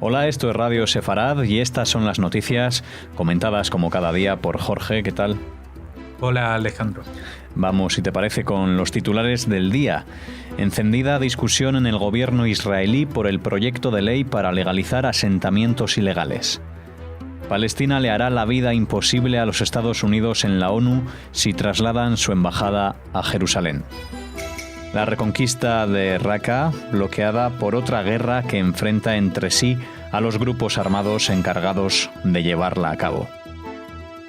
Hola, esto es Radio Sefarad y estas son las noticias comentadas como cada día por Jorge. ¿Qué tal? Hola, Alejandro. Vamos, si te parece, con los titulares del día. Encendida discusión en el gobierno israelí por el proyecto de ley para legalizar asentamientos ilegales. Palestina le hará la vida imposible a los Estados Unidos en la ONU si trasladan su embajada a Jerusalén. La reconquista de Raqqa, bloqueada por otra guerra que enfrenta entre sí a los grupos armados encargados de llevarla a cabo.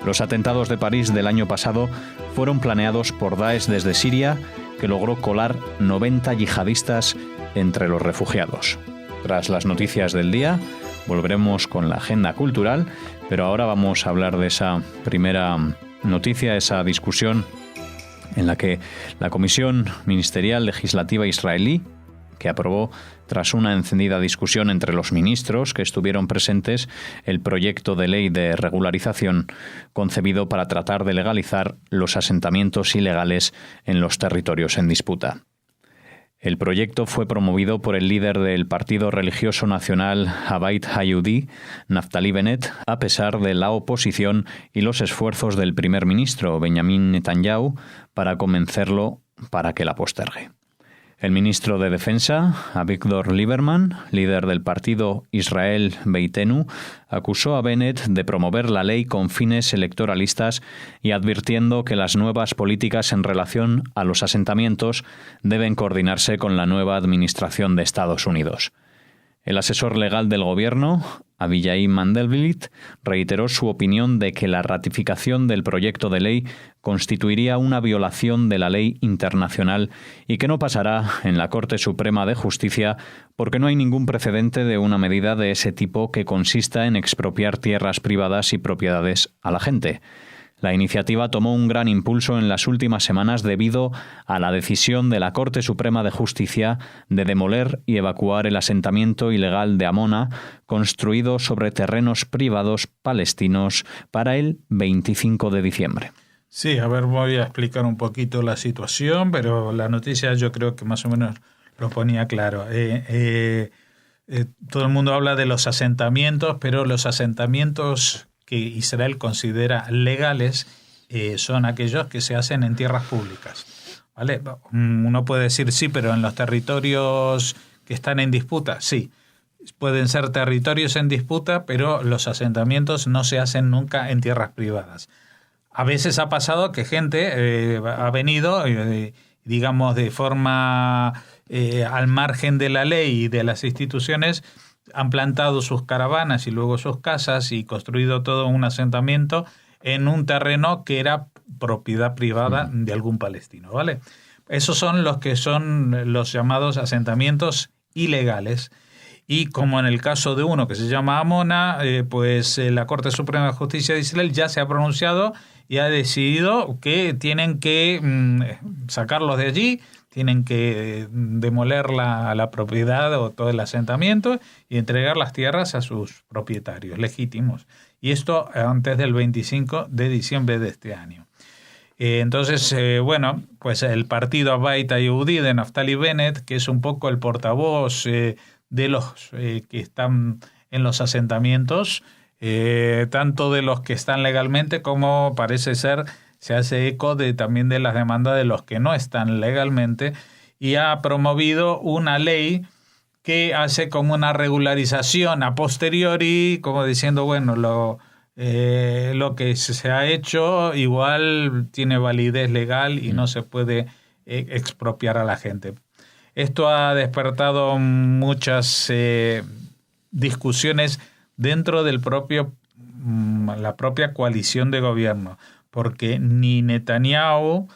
Los atentados de París del año pasado fueron planeados por Daesh desde Siria, que logró colar 90 yihadistas entre los refugiados. Tras las noticias del día, volveremos con la agenda cultural, pero ahora vamos a hablar de esa primera noticia, esa discusión en la que la Comisión Ministerial Legislativa israelí, que aprobó tras una encendida discusión entre los ministros que estuvieron presentes el proyecto de ley de regularización concebido para tratar de legalizar los asentamientos ilegales en los territorios en disputa. El proyecto fue promovido por el líder del Partido Religioso Nacional Abait Hayudi, Naftali Bennett, a pesar de la oposición y los esfuerzos del primer ministro Benjamin Netanyahu para convencerlo para que la postergue. El ministro de Defensa, Avigdor Lieberman, líder del partido Israel Beitenu, acusó a Bennett de promover la ley con fines electoralistas y advirtiendo que las nuevas políticas en relación a los asentamientos deben coordinarse con la nueva administración de Estados Unidos. El asesor legal del gobierno, Avigai Mandelblit, reiteró su opinión de que la ratificación del proyecto de ley constituiría una violación de la ley internacional y que no pasará en la Corte Suprema de Justicia porque no hay ningún precedente de una medida de ese tipo que consista en expropiar tierras privadas y propiedades a la gente. La iniciativa tomó un gran impulso en las últimas semanas debido a la decisión de la Corte Suprema de Justicia de demoler y evacuar el asentamiento ilegal de Amona, construido sobre terrenos privados palestinos para el 25 de diciembre. Sí, a ver, voy a explicar un poquito la situación, pero la noticia yo creo que más o menos lo ponía claro. Todo el mundo habla de los asentamientos, pero los asentamientos que Israel considera legales son aquellos que se hacen en tierras públicas, ¿vale? Uno puede decir sí, pero en los territorios que están en disputa, sí. Pueden ser territorios en disputa, pero los asentamientos no se hacen nunca en tierras privadas. A veces ha pasado que gente ha venido, digamos, de forma al margen de la ley y de las instituciones, han plantado sus caravanas y luego sus casas y construido todo un asentamiento en un terreno que era propiedad privada de algún palestino, ¿vale? Esos son los llamados asentamientos ilegales. Y como en el caso de uno que se llama Amona, la Corte Suprema de Justicia de Israel ya se ha pronunciado y ha decidido que tienen que sacarlos de allí, tienen que demoler la propiedad o todo el asentamiento y entregar las tierras a sus propietarios legítimos. Y esto antes del 25 de diciembre de este año. Entonces, pues el partido Abait Hayudi de Naftali Bennett, que es un poco el portavoz de los que están en los asentamientos, tanto de los que están legalmente como parece ser se hace eco también de las demandas de los que no están legalmente y ha promovido una ley que hace como una regularización a posteriori, como diciendo, bueno, lo que se ha hecho igual tiene validez legal y no se puede expropiar a la gente. Esto ha despertado muchas discusiones dentro del la propia coalición de gobierno, porque ni Netanyahu,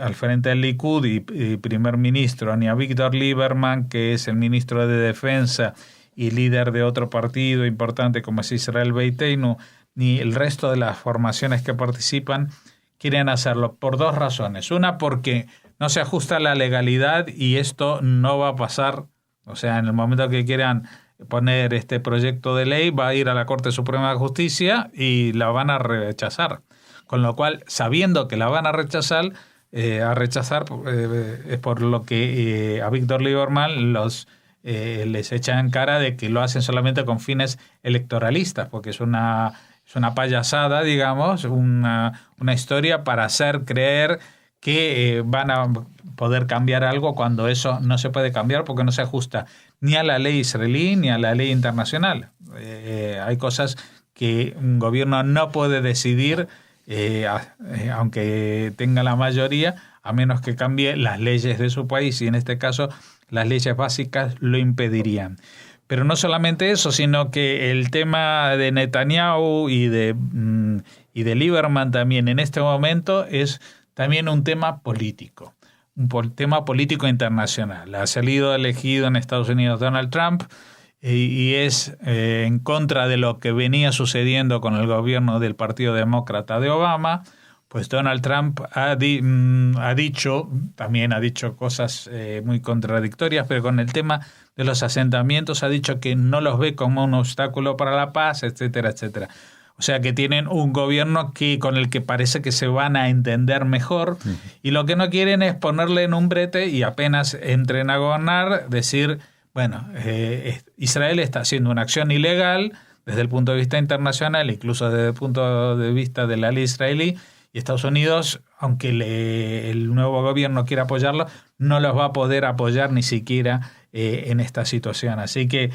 al frente del Likud y primer ministro, ni Avigdor Lieberman, que es el ministro de Defensa y líder de otro partido importante como es Israel Beitenu, ni el resto de las formaciones que participan, quieren hacerlo por dos razones. Una, porque no se ajusta a la legalidad y esto no va a pasar. O sea, en el momento que quieran poner este proyecto de ley, va a ir a la Corte Suprema de Justicia y la van a rechazar. Con lo cual, sabiendo que la van a rechazar, es por lo que Avigdor Lieberman los les echan en cara de que lo hacen solamente con fines electoralistas, porque es una payasada, digamos, una historia para hacer creer que van a poder cambiar algo cuando eso no se puede cambiar porque no se ajusta ni a la ley israelí ni a la ley internacional. Hay cosas que un gobierno no puede decidir, aunque tenga la mayoría, a menos que cambie las leyes de su país, y en este caso las leyes básicas lo impedirían. Pero no solamente eso, sino que el tema de Netanyahu y de Lieberman también en este momento es también un tema político, un tema político internacional. Ha salido elegido en Estados Unidos Donald Trump y es en contra de lo que venía sucediendo con el gobierno del Partido Demócrata de Obama. Pues Donald Trump ha dicho cosas muy contradictorias, pero con el tema de los asentamientos ha dicho que no los ve como un obstáculo para la paz, etcétera, etcétera. O sea que tienen un gobierno con el que parece que se van a entender mejor, y lo que no quieren es ponerle en un brete y apenas entren a gobernar, decir, bueno, Israel está haciendo una acción ilegal desde el punto de vista internacional, incluso desde el punto de vista de la ley israelí, y Estados Unidos, aunque el nuevo gobierno quiera apoyarlo, no los va a poder apoyar ni siquiera en esta situación. Así que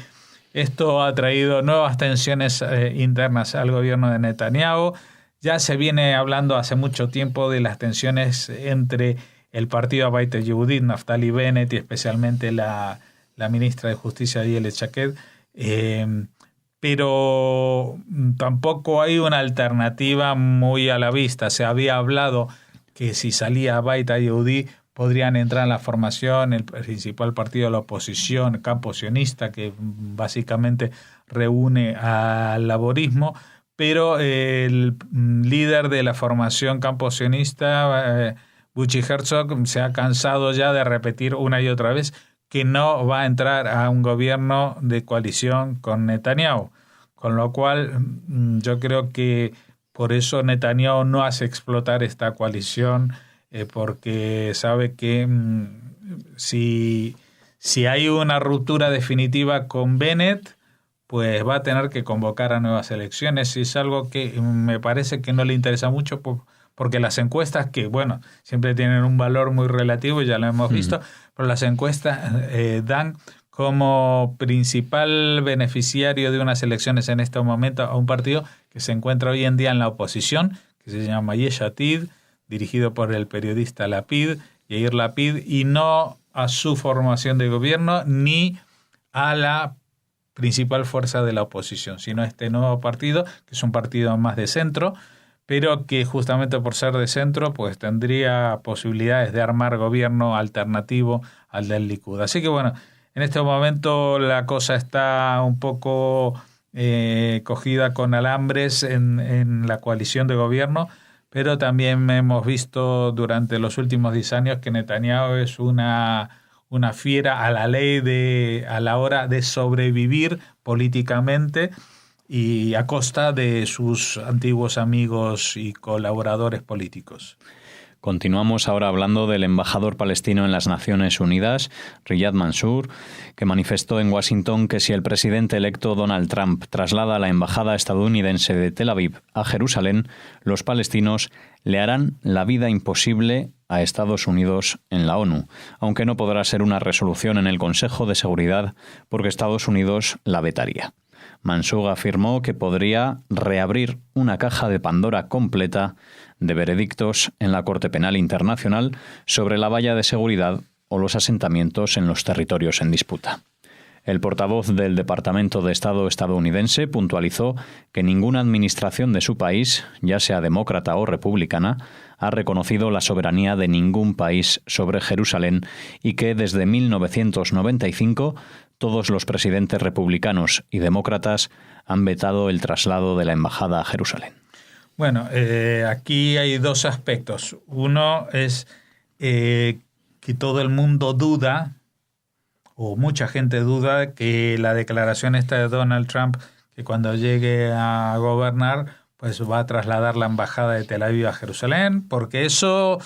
esto ha traído nuevas tensiones internas al gobierno de Netanyahu. Ya se viene hablando hace mucho tiempo de las tensiones entre el partido Abait Yehudit, Naftali Bennett, y especialmente la ministra de Justicia, Ayelet Shaked, pero tampoco hay una alternativa muy a la vista. Se había hablado que si salía Abait Yehudit podrían entrar en la formación el principal partido de la oposición, campo sionista, que básicamente reúne al laborismo, pero el líder de la formación campo sionista, Butzi Herzog, se ha cansado ya de repetir una y otra vez que no va a entrar a un gobierno de coalición con Netanyahu, con lo cual yo creo que por eso Netanyahu no hace explotar esta coalición, porque sabe que si hay una ruptura definitiva con Bennett, pues va a tener que convocar a nuevas elecciones, y es algo que me parece que no le interesa mucho, porque las encuestas, que bueno, siempre tienen un valor muy relativo, ya lo hemos visto, pero las encuestas dan como principal beneficiario de unas elecciones en este momento a un partido que se encuentra hoy en día en la oposición, que se llama Yesh Atid, dirigido por el periodista Yair Lapid, y no a su formación de gobierno ni a la principal fuerza de la oposición, sino a este nuevo partido, que es un partido más de centro, pero que justamente por ser de centro pues tendría posibilidades de armar gobierno alternativo al del Likud. Así que bueno, en este momento la cosa está un poco cogida con alambres en la coalición de gobierno, pero también hemos visto durante los últimos 10 años que Netanyahu es una fiera a la ley a la hora de sobrevivir políticamente y a costa de sus antiguos amigos y colaboradores políticos. Continuamos ahora hablando del embajador palestino en las Naciones Unidas, Riyad Mansour, que manifestó en Washington que si el presidente electo Donald Trump traslada la embajada estadounidense de Tel Aviv a Jerusalén, los palestinos le harán la vida imposible a Estados Unidos en la ONU, aunque no podrá ser una resolución en el Consejo de Seguridad porque Estados Unidos la vetaría. Mansour afirmó que podría reabrir una caja de Pandora completa de veredictos en la Corte Penal Internacional sobre la valla de seguridad o los asentamientos en los territorios en disputa. El portavoz del Departamento de Estado estadounidense puntualizó que ninguna administración de su país, ya sea demócrata o republicana, ha reconocido la soberanía de ningún país sobre Jerusalén y que desde 1995 todos los presidentes republicanos y demócratas han vetado el traslado de la embajada a Jerusalén. Bueno, aquí hay dos aspectos. Uno es que todo el mundo duda, o mucha gente duda, que la declaración esta de Donald Trump, que cuando llegue a gobernar pues va a trasladar la embajada de Tel Aviv a Jerusalén, porque eso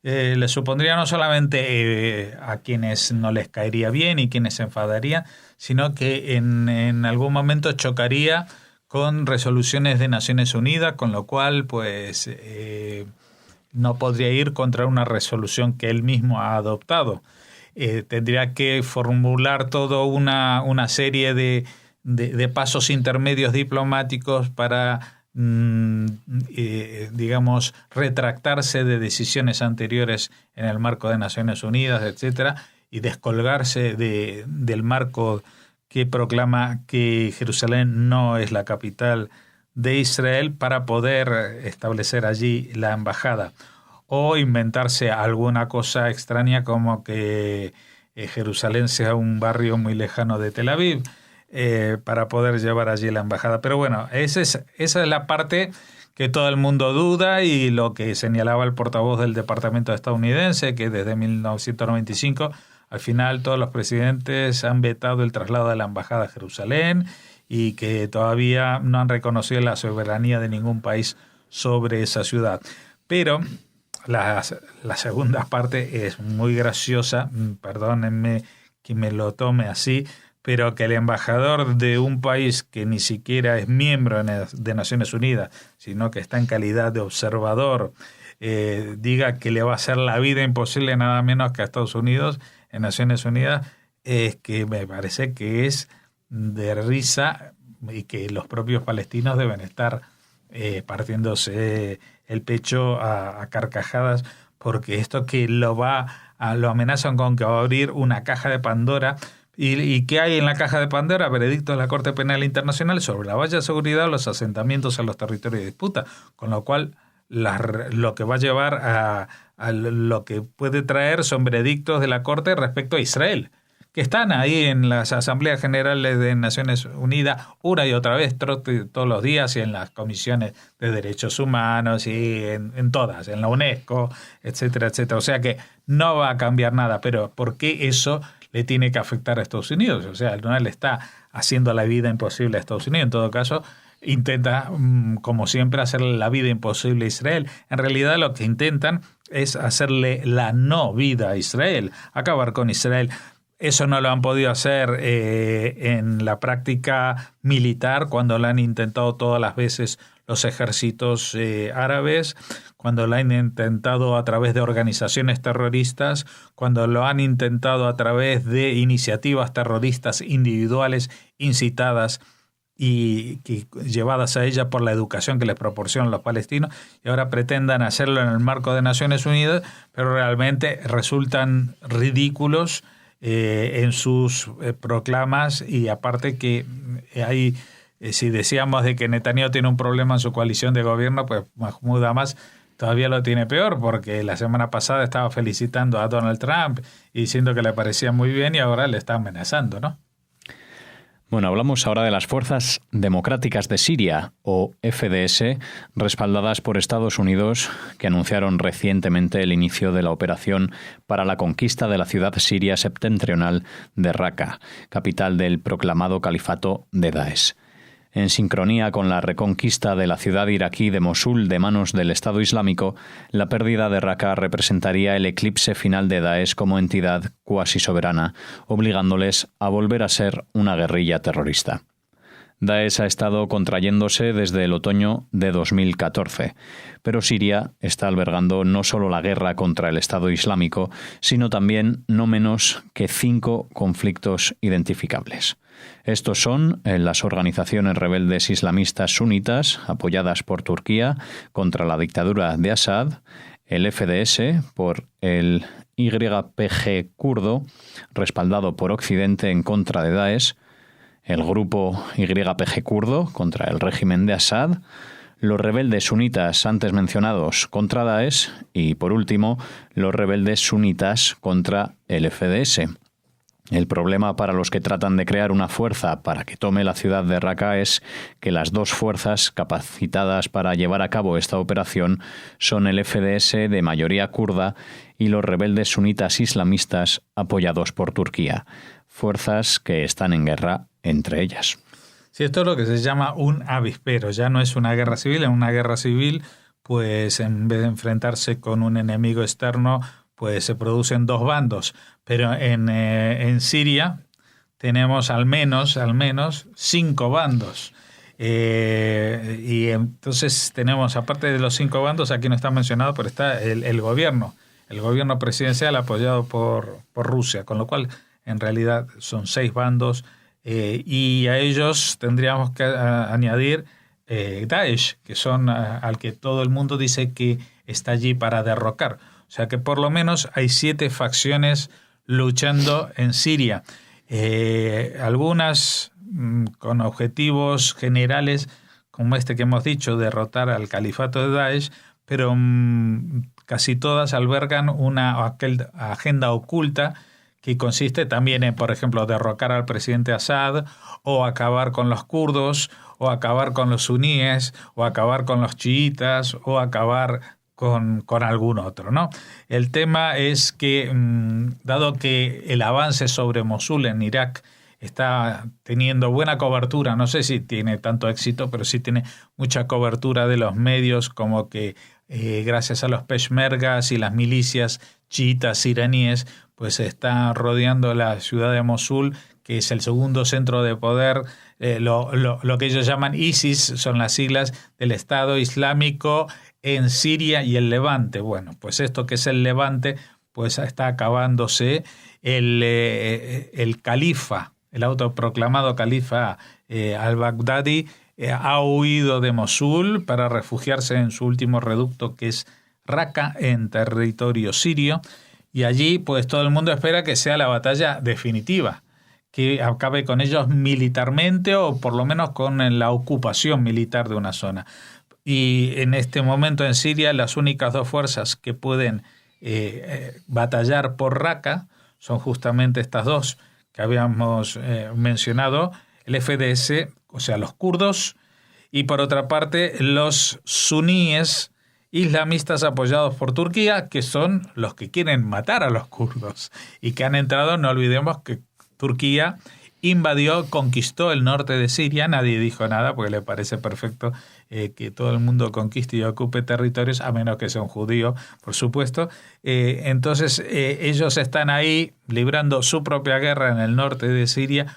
le supondría no solamente a quienes no les caería bien y quienes se enfadarían, sino que en algún momento chocaría con resoluciones de Naciones Unidas, con lo cual pues no podría ir contra una resolución que él mismo ha adoptado. Tendría que formular toda una serie de pasos intermedios diplomáticos para digamos, retractarse de decisiones anteriores en el marco de Naciones Unidas, etcétera, y descolgarse del marco que proclama que Jerusalén no es la capital de Israel para poder establecer allí la embajada, o inventarse alguna cosa extraña como que Jerusalén sea un barrio muy lejano de Tel Aviv, para poder llevar allí la embajada. Pero bueno, esa es la parte que todo el mundo duda, y lo que señalaba el portavoz del Departamento estadounidense, que desde 1995 al final todos los presidentes han vetado el traslado de la embajada a Jerusalén y que todavía no han reconocido la soberanía de ningún país sobre esa ciudad. Pero la segunda parte es muy graciosa, perdónenme que me lo tome así, pero que el embajador de un país que ni siquiera es miembro de Naciones Unidas, sino que está en calidad de observador, diga que le va a hacer la vida imposible nada menos que a Estados Unidos en Naciones Unidas, es que me parece que es de risa, y que los propios palestinos deben estar partiéndose el pecho a carcajadas, porque esto que lo amenazan con que va a abrir una caja de Pandora. ¿Y qué hay en la caja de Pandora? Veredicto de la Corte Penal Internacional sobre la valla de seguridad o los asentamientos en los territorios de disputa, con lo cual lo que va a llevar a lo que puede traer son veredictos de la Corte respecto a Israel, que están ahí en las Asambleas Generales de Naciones Unidas una y otra vez, todos los días, y en las comisiones de derechos humanos y en todas, en la UNESCO, etcétera, etcétera. O sea que no va a cambiar nada, pero ¿por qué eso le tiene que afectar a Estados Unidos? O sea, no le está haciendo la vida imposible a Estados Unidos. En todo caso, intenta, como siempre, hacerle la vida imposible a Israel. En realidad lo que intentan es hacerle la no vida a Israel, acabar con Israel. Eso no lo han podido hacer en la práctica militar, cuando lo han intentado todas las veces los ejércitos árabes, cuando lo han intentado a través de organizaciones terroristas, cuando lo han intentado a través de iniciativas terroristas individuales incitadas y llevadas a ella por la educación que les proporcionan los palestinos, y ahora pretendan hacerlo en el marco de Naciones Unidas, pero realmente resultan ridículos en sus proclamas. Y aparte que hay, si decíamos de que Netanyahu tiene un problema en su coalición de gobierno, pues Mahmoud Abbas todavía lo tiene peor, porque la semana pasada estaba felicitando a Donald Trump y diciendo que le parecía muy bien, y ahora le está amenazando, ¿no? Bueno, hablamos ahora de las Fuerzas Democráticas de Siria, o FDS, respaldadas por Estados Unidos, que anunciaron recientemente el inicio de la operación para la conquista de la ciudad siria septentrional de Raqqa, capital del proclamado califato de Daesh. En sincronía con la reconquista de la ciudad iraquí de Mosul de manos del Estado Islámico, la pérdida de Raqqa representaría el eclipse final de Daesh como entidad cuasi soberana, obligándoles a volver a ser una guerrilla terrorista. Daesh ha estado contrayéndose desde el otoño de 2014, pero Siria está albergando no solo la guerra contra el Estado Islámico, sino también no menos que 5 conflictos identificables. Estos son las organizaciones rebeldes islamistas sunitas, apoyadas por Turquía, contra la dictadura de Assad, el FDS por el YPG kurdo, respaldado por Occidente en contra de Daesh, el grupo YPG kurdo contra el régimen de Assad, los rebeldes sunitas antes mencionados contra Daesh y, por último, los rebeldes sunitas contra el FDS. El problema para los que tratan de crear una fuerza para que tome la ciudad de Raqqa es que las 2 fuerzas capacitadas para llevar a cabo esta operación son el FDS de mayoría kurda y los rebeldes sunitas islamistas apoyados por Turquía, fuerzas que están en guerra entre ellas. Sí, esto es lo que se llama un avispero, ya no es una guerra civil. En una guerra civil, pues en vez de enfrentarse con un enemigo externo, pues se producen dos bandos. Pero en Siria tenemos al menos 5 bandos. Y entonces tenemos, aparte de los 5 bandos, aquí no está mencionado, pero está el gobierno presidencial apoyado por Rusia, con lo cual en realidad son 6 bandos. Y a ellos tendríamos que añadir Daesh, que son al que todo el mundo dice que está allí para derrocar. O sea que por lo menos hay 7 facciones luchando en Siria. Algunas con objetivos generales, como este que hemos dicho, derrotar al califato de Daesh, pero casi todas albergan una agenda oculta que consiste también en, por ejemplo, derrocar al presidente Assad, o acabar con los kurdos, o acabar con los suníes, o acabar con los chiitas, o acabar con algún otro, ¿no? El tema es que, dado que el avance sobre Mosul en Irak está teniendo buena cobertura, no sé si tiene tanto éxito, pero sí tiene mucha cobertura de los medios, como que gracias a los peshmergas y las milicias chiitas iraníes, pues se está rodeando la ciudad de Mosul, que es el segundo centro de poder, lo que ellos llaman ISIS, son las siglas del Estado Islámico en Siria y el Levante. Bueno, pues esto que es el Levante, pues está acabándose. El califa, el autoproclamado califa al-Baghdadi, ha huido de Mosul para refugiarse en su último reducto, que es Raqqa, en territorio sirio, y allí pues todo el mundo espera que sea la batalla definitiva, que acabe con ellos militarmente, o por lo menos con la ocupación militar de una zona. Y en este momento en Siria las únicas 2 fuerzas que pueden batallar por Raqqa son justamente estas 2 que habíamos mencionado, el FDS, o sea, los kurdos, y por otra parte los suníes islamistas apoyados por Turquía, que son los que quieren matar a los kurdos y que han entrado. No olvidemos que Turquía invadió, conquistó el norte de Siria. Nadie dijo nada porque le parece perfecto que todo el mundo conquiste y ocupe territorios, a menos que sea un judío, por supuesto. Entonces ellos están ahí librando su propia guerra en el norte de Siria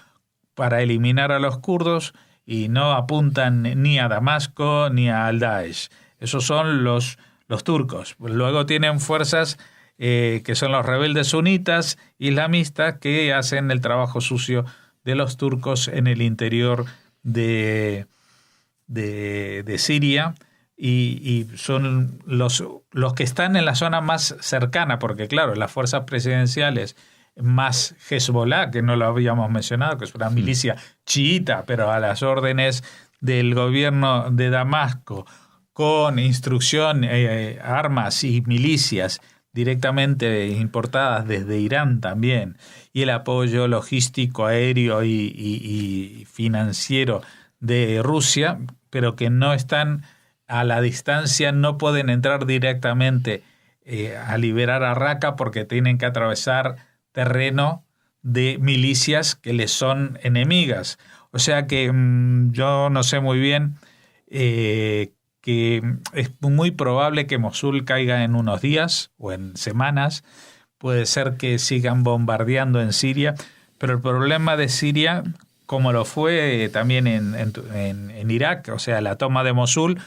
para eliminar a los kurdos, y no apuntan ni a Damasco ni al Daesh. Esos son los turcos. Luego tienen fuerzas que son los rebeldes sunitas islamistas, que hacen el trabajo sucio de los turcos en el interior de Siria, y son los que están en la zona más cercana, porque claro, las fuerzas presidenciales más Hezbollah, que no lo habíamos mencionado, que es una milicia chiita, pero a las órdenes del gobierno de Damasco, con instrucción, armas y milicias directamente importadas desde Irán también, y el apoyo logístico, aéreo y financiero de Rusia, pero que no están a la distancia, no pueden entrar directamente a liberar a Raqqa, porque tienen que atravesar terreno de milicias que les son enemigas. O sea que yo no sé muy bien, que es muy probable que Mosul caiga en unos días o en semanas. Puede ser que sigan bombardeando en Siria, pero el problema de Siria, como lo fue también en Irak, o sea, la toma de Mosul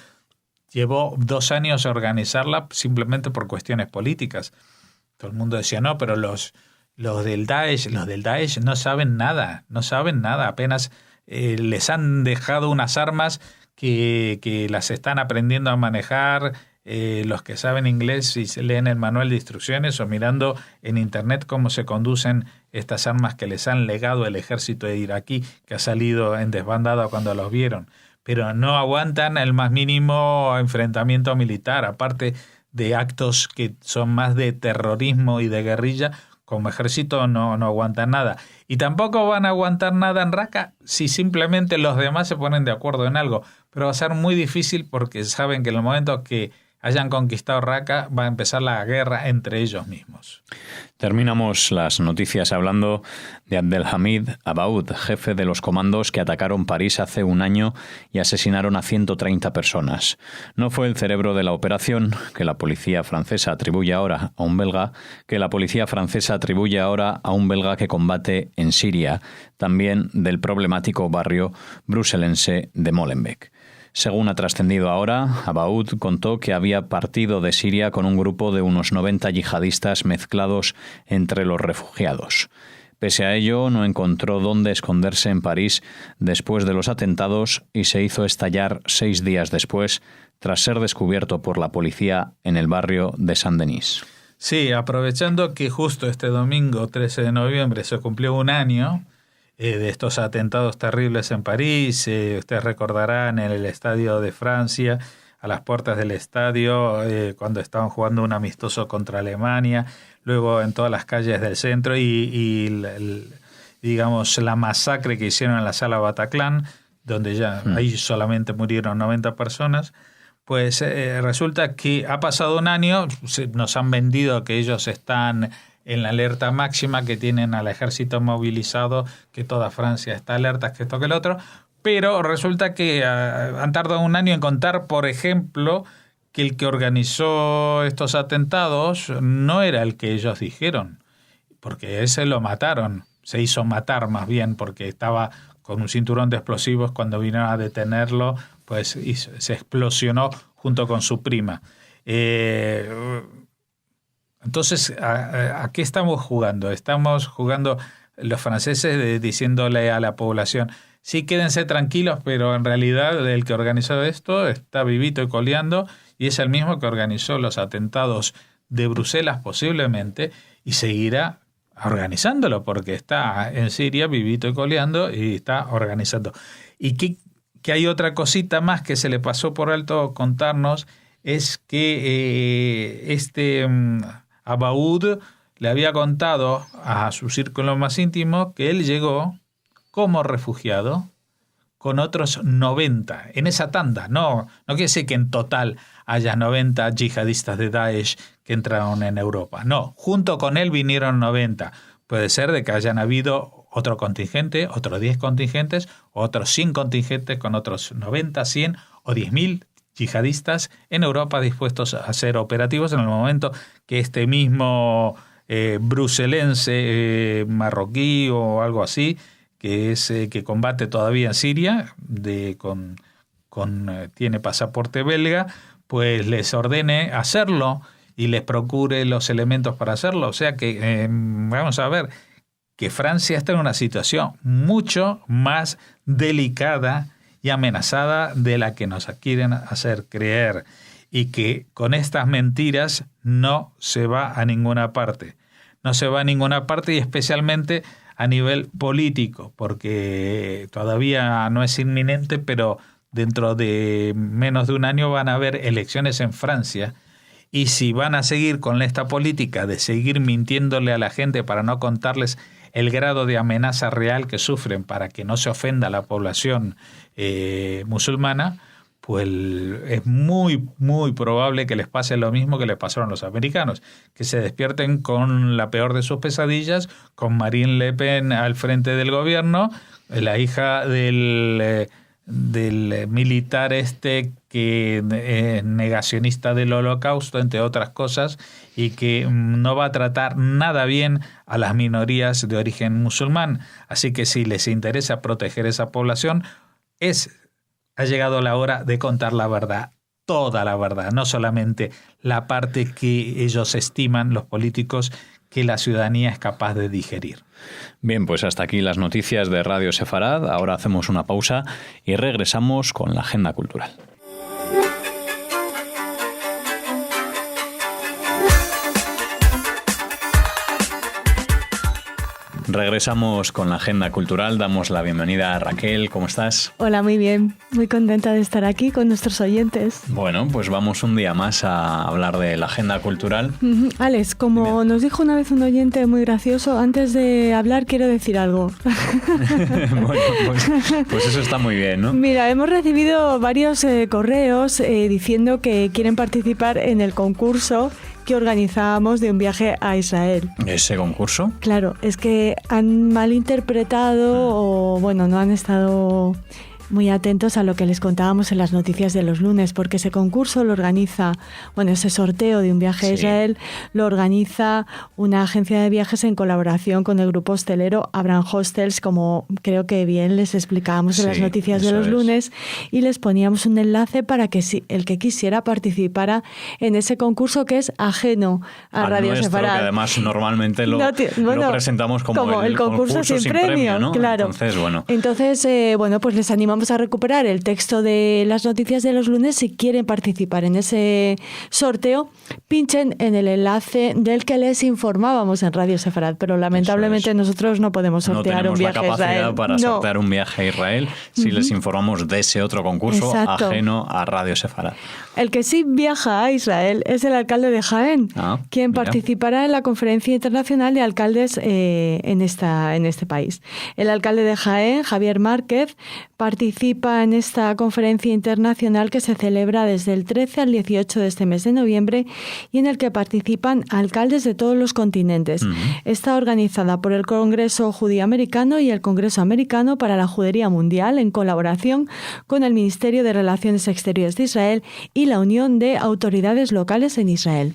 llevó 2 años organizarla simplemente por cuestiones políticas. Todo el mundo decía, no, pero los del Daesh no saben nada, apenas les han dejado unas armas que las están aprendiendo a manejar, los que saben inglés y se leen el manual de instrucciones, o mirando en internet cómo se conducen estas armas que les han legado el ejército iraquí, que ha salido en desbandada cuando los vieron, pero no aguantan el más mínimo enfrentamiento militar, aparte de actos que son más de terrorismo y de guerrilla. Como ejército no aguantan nada. Y tampoco van a aguantar nada en Raqqa si simplemente los demás se ponen de acuerdo en algo. Pero va a ser muy difícil, porque saben que en el momento que hayan conquistado Raqqa, va a empezar la guerra entre ellos mismos. Terminamos las noticias hablando de Abdelhamid Abaoud, jefe de los comandos que atacaron París hace un año y asesinaron a 130 personas. No fue el cerebro de la operación, que la policía francesa atribuye ahora a un belga, que combate en Siria, también del problemático barrio bruselense de Molenbeek. Según ha trascendido ahora, Abaoud contó que había partido de Siria con un grupo de unos 90 yihadistas mezclados entre los refugiados. Pese a ello, no encontró dónde esconderse en París después de los atentados y se hizo estallar 6 días después, tras ser descubierto por la policía en el barrio de Saint-Denis. Sí, aprovechando que justo este domingo 13 de noviembre se cumplió un año de estos atentados terribles en París. Ustedes recordarán en el Estadio de Francia, a las puertas del estadio, cuando estaban jugando un amistoso contra Alemania, luego en todas las calles del centro digamos, la masacre que hicieron en la sala Bataclan, donde ya ahí solamente murieron 90 personas. Pues resulta que ha pasado un año, nos han vendido que ellos están en la alerta máxima, que tienen al ejército movilizado, que toda Francia está alerta, que esto que el otro, pero resulta que han tardado un año en contar, por ejemplo, que el que organizó estos atentados no era el que ellos dijeron, porque ese lo mataron, se hizo matar más bien, porque estaba con un cinturón de explosivos. Cuando vinieron a detenerlo, pues se explosionó junto con su prima. Entonces, ¿a qué estamos jugando? Estamos jugando los franceses diciéndole a la población, sí, quédense tranquilos, pero en realidad el que organizó esto está vivito y coleando, y es el mismo que organizó los atentados de Bruselas posiblemente, y seguirá organizándolo, porque está en Siria vivito y coleando y está organizando. Y que hay otra cosita más que se le pasó por alto contarnos, es que Abaoud le había contado a su círculo más íntimo que él llegó como refugiado con otros 90 en esa tanda. No quiere decir que en total haya 90 yihadistas de Daesh que entraron en Europa. No, junto con él vinieron 90. Puede ser de que hayan habido otro contingente, otros 10 contingentes, otros 100 contingentes con otros 90, 100 o 10.000 yihadistas en Europa dispuestos a ser operativos en el momento que este mismo bruselense, marroquí o algo así, que es que combate todavía en Siria, tiene pasaporte belga, pues les ordene hacerlo y les procure los elementos para hacerlo. O sea que vamos a ver que Francia está en una situación mucho más delicada y amenazada de la que nos quieren hacer creer, y que con estas mentiras no se va a ninguna parte. No se va a ninguna parte, y especialmente a nivel político, porque todavía no es inminente, pero dentro de menos de un año van a haber elecciones en Francia, y si van a seguir con esta política de seguir mintiéndole a la gente para no contarles el grado de amenaza real que sufren, para que no se ofenda a la población musulmana, pues es muy, muy probable que les pase lo mismo que les pasaron a los americanos, que se despierten con la peor de sus pesadillas, con Marine Le Pen al frente del gobierno, la hija del militar que es negacionista del Holocausto, entre otras cosas, y que no va a tratar nada bien a las minorías de origen musulmán. Así que si les interesa proteger esa población, ha llegado la hora de contar la verdad, toda la verdad, no solamente la parte que ellos estiman, los políticos, que la ciudadanía es capaz de digerir. Bien, pues hasta aquí las noticias de Radio Sefarad. Ahora hacemos una pausa y regresamos con la agenda cultural. Regresamos con la agenda cultural. Damos la bienvenida a Raquel. ¿Cómo estás? Hola, muy bien. Muy contenta de estar aquí con nuestros oyentes. Bueno, pues vamos un día más a hablar de la agenda cultural. Alex, como nos dijo una vez un oyente muy gracioso, antes de hablar quiero decir algo. Bueno, pues eso está muy bien, ¿no? Mira, hemos recibido varios correos diciendo que quieren participar en el concurso que organizábamos de un viaje a Israel. ¿Ese concurso? Claro, es que han malinterpretado o, bueno, no han estado muy atentos a lo que les contábamos en las noticias de los lunes, porque ese concurso lo organiza, bueno, ese sorteo de un viaje a Israel lo organiza una agencia de viajes en colaboración con el grupo hostelero Abraham Hostels, como creo que bien les explicábamos en las noticias de los lunes, y les poníamos un enlace para que el que quisiera participara en ese concurso que es ajeno a Radio Sefarad. Que además normalmente lo presentamos como el concurso sin premio, ¿no? Claro. Entonces, pues les animamos a recuperar el texto de las noticias de los lunes. Si quieren participar en ese sorteo, pinchen en el enlace del que les informábamos en Radio Sefarad, pero lamentablemente nosotros no podemos sortear un viaje a Israel. No tenemos la capacidad para sortear un viaje a Israel si les informamos de ese otro concurso ajeno a Radio Sefarad. El que sí viaja a Israel es el alcalde de Jaén, quien participará en la Conferencia Internacional de Alcaldes en este país. El alcalde de Jaén, Javier Márquez, participa en esta conferencia internacional que se celebra desde el 13 al 18 de este mes de noviembre y en el que participan alcaldes de todos los continentes. Está organizada por el Congreso Judío Americano y el Congreso Americano para la Judería Mundial en colaboración con el Ministerio de Relaciones Exteriores de Israel y la Unión de Autoridades Locales en Israel.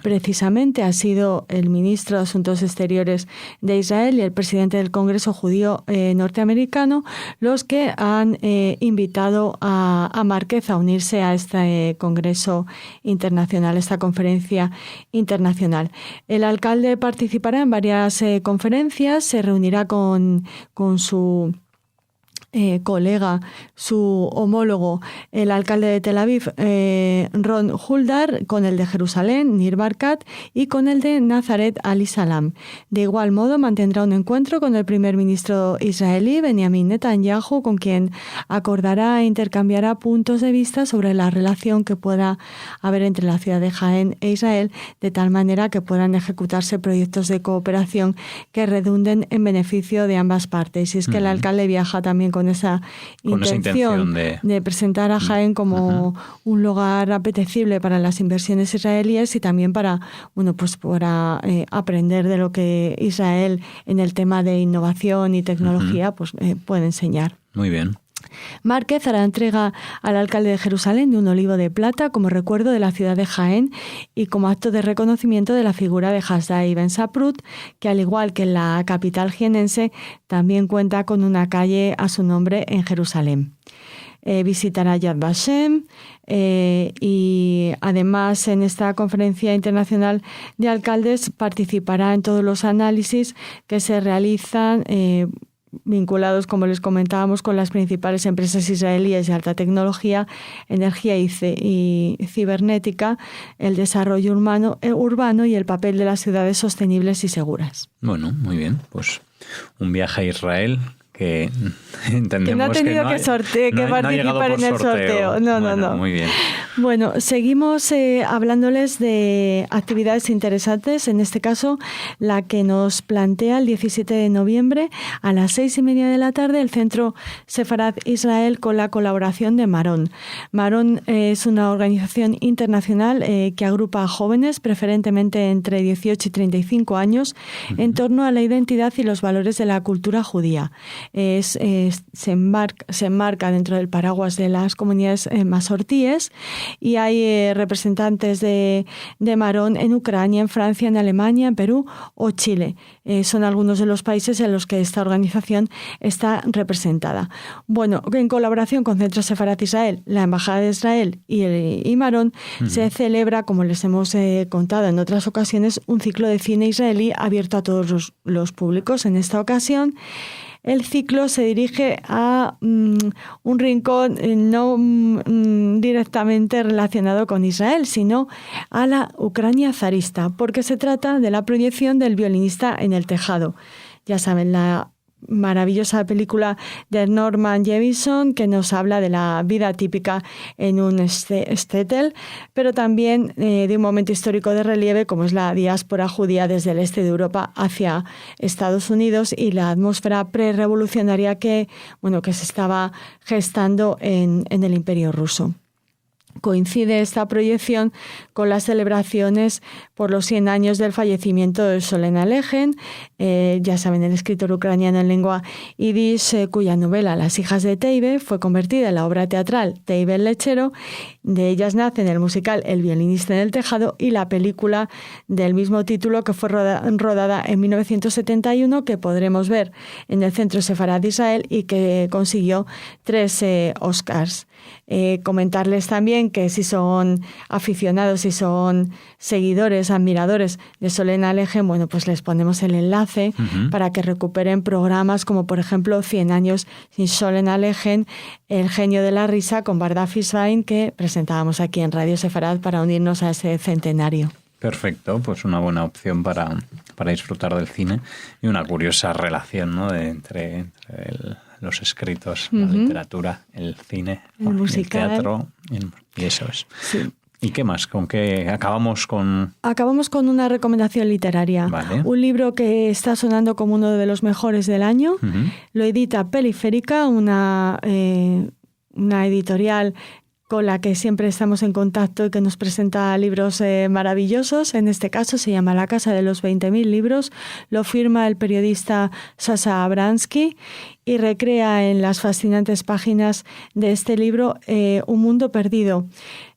Precisamente ha sido el ministro de Asuntos Exteriores de Israel y el presidente del Congreso Judío norteamericano los que han invitado a Márquez a unirse a este Congreso Internacional, esta conferencia internacional. El alcalde participará en varias conferencias, se reunirá con su colega, su homólogo, el alcalde de Tel Aviv, Ron Huldar, con el de Jerusalén, Nir Barkat, y con el de Nazaret, Ali Salam. De igual modo, mantendrá un encuentro con el primer ministro israelí, Benjamin Netanyahu, con quien acordará e intercambiará puntos de vista sobre la relación que pueda haber entre la ciudad de Jaén e Israel, de tal manera que puedan ejecutarse proyectos de cooperación que redunden en beneficio de ambas partes. Y es que el alcalde viaja también con esa intención de presentar a Jaén como un lugar apetecible para las inversiones israelíes y también para aprender de lo que Israel en el tema de innovación y tecnología puede enseñar. Muy bien. Márquez hará entrega al alcalde de Jerusalén de un olivo de plata como recuerdo de la ciudad de Jaén y como acto de reconocimiento de la figura de Hasdai Ben Saprut, que al igual que en la capital jienense, también cuenta con una calle a su nombre en Jerusalén. Visitará Yad Vashem y además en esta conferencia internacional de alcaldes participará en todos los análisis que se realizan vinculados, como les comentábamos, con las principales empresas israelíes de alta tecnología, energía y cibernética, el desarrollo urbano y el papel de las ciudades sostenibles y seguras. Bueno, muy bien. Pues un viaje a Israel que entendemos que no ha tenido que participar en el sorteo. No. Muy bien. Bueno, seguimos hablándoles de actividades interesantes, en este caso la que nos plantea el 17 de noviembre a las 6:30 de la tarde el Centro Sefarad Israel con la colaboración de Marón. Marón es una organización internacional que agrupa a jóvenes, preferentemente entre 18 y 35 años, en torno a la identidad y los valores de la cultura judía. Se enmarca dentro del paraguas de las comunidades masortíes y hay representantes de Marón en Ucrania, en Francia, en Alemania, en Perú o Chile. Son algunos de los países en los que esta organización está representada. Bueno, en colaboración con Centro Sefarad Israel, la Embajada de Israel y Marón, se celebra, como les hemos contado en otras ocasiones, un ciclo de cine israelí abierto a todos los públicos. En esta ocasión, el ciclo se dirige a un rincón no directamente relacionado con Israel, sino a la Ucrania zarista, porque se trata de la proyección del violinista en el tejado. ya saben, la maravillosa película de Norman Jewison, que nos habla de la vida típica en un shtetl, pero también de un momento histórico de relieve como es la diáspora judía desde el este de Europa hacia Estados Unidos y la atmósfera prerevolucionaria que se estaba gestando en el Imperio ruso. Coincide esta proyección con las celebraciones por los 100 años del fallecimiento de Solén Alejen, ya saben, el escritor ucraniano en lengua yiddish, cuya novela Las hijas de Teibe fue convertida en la obra teatral Teibe el lechero. De ellas nacen el musical El violinista en el tejado y la película del mismo título que fue rodada en 1971, que podremos ver en el Centro Sefarad de Israel y que consiguió 3 Oscars. Comentarles también que si son aficionados, si son seguidores, admiradores de Solén Alejen, pues les ponemos el enlace para que recuperen programas como por ejemplo 100 años sin Solén Alejen, El genio de la risa con Barda Fishbein, que presentábamos aquí en Radio Sefarad para unirnos a ese centenario. Perfecto, pues una buena opción para disfrutar del cine y una curiosa relación, ¿no?, entre los escritos, la literatura, el cine, el musical, el teatro, y eso es. Sí. ¿Y qué más? ¿Con qué acabamos con...? Acabamos con una recomendación literaria. Vale. Un libro que está sonando como uno de los mejores del año. Lo edita Periférica, una editorial con la que siempre estamos en contacto y que nos presenta libros maravillosos. En este caso se llama La Casa de los 20.000 libros. Lo firma el periodista Sasha Abransky y recrea en las fascinantes páginas de este libro un mundo perdido,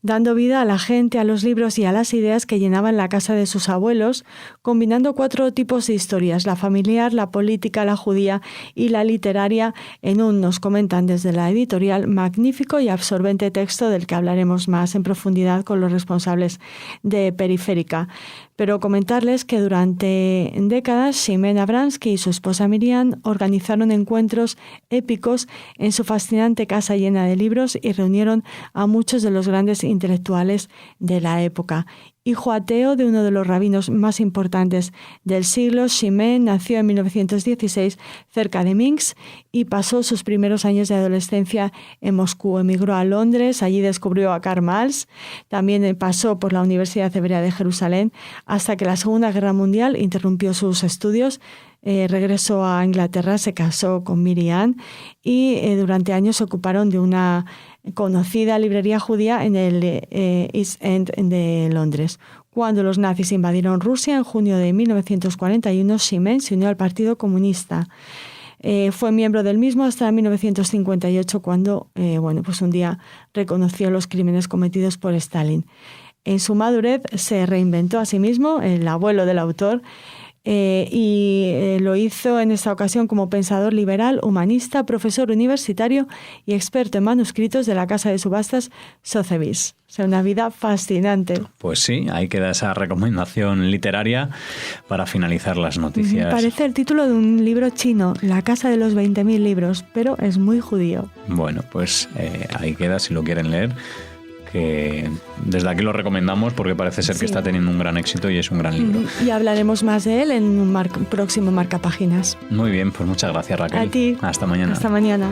dando vida a la gente, a los libros y a las ideas que llenaban la casa de sus abuelos, combinando 4 tipos de historias: la familiar, la política, la judía y la literaria, en un, nos comentan desde la editorial, magnífico y absorbente texto del que hablaremos más en profundidad con los responsables de Periférica. Pero comentarles que durante décadas Shimon Abransky y su esposa Miriam organizaron encuentros épicos en su fascinante casa llena de libros y reunieron a muchos de los grandes intelectuales de la época. Hijo ateo de uno de los rabinos más importantes del siglo, Shimon nació en 1916 cerca de Minsk y pasó sus primeros años de adolescencia en Moscú. Emigró a Londres, allí descubrió a Karl Marx, también pasó por la Universidad Hebrea de Jerusalén hasta que la Segunda Guerra Mundial interrumpió sus estudios. Regresó a Inglaterra, se casó con Miriam y durante años se ocuparon de una conocida librería judía en el East End de Londres. Cuando los nazis invadieron Rusia en junio de 1941, Shimon se unió al Partido Comunista. Fue miembro del mismo hasta 1958, cuando un día reconoció los crímenes cometidos por Stalin. En su madurez se reinventó a sí mismo, el abuelo del autor, y lo hizo en esta ocasión como pensador liberal, humanista, profesor universitario y experto en manuscritos de la casa de subastas Sotheby's. O sea, una vida fascinante. Pues sí, ahí queda esa recomendación literaria para finalizar las noticias. Parece el título de un libro chino, La Casa de los 20.000 libros, pero es muy judío. Bueno, pues ahí queda si lo quieren leer. Que desde aquí lo recomendamos porque parece ser que está teniendo un gran éxito y es un gran libro. Y hablaremos más de él en un próximo Marcapáginas. Muy bien, pues muchas gracias, Raquel. A ti. Hasta mañana. Hasta mañana.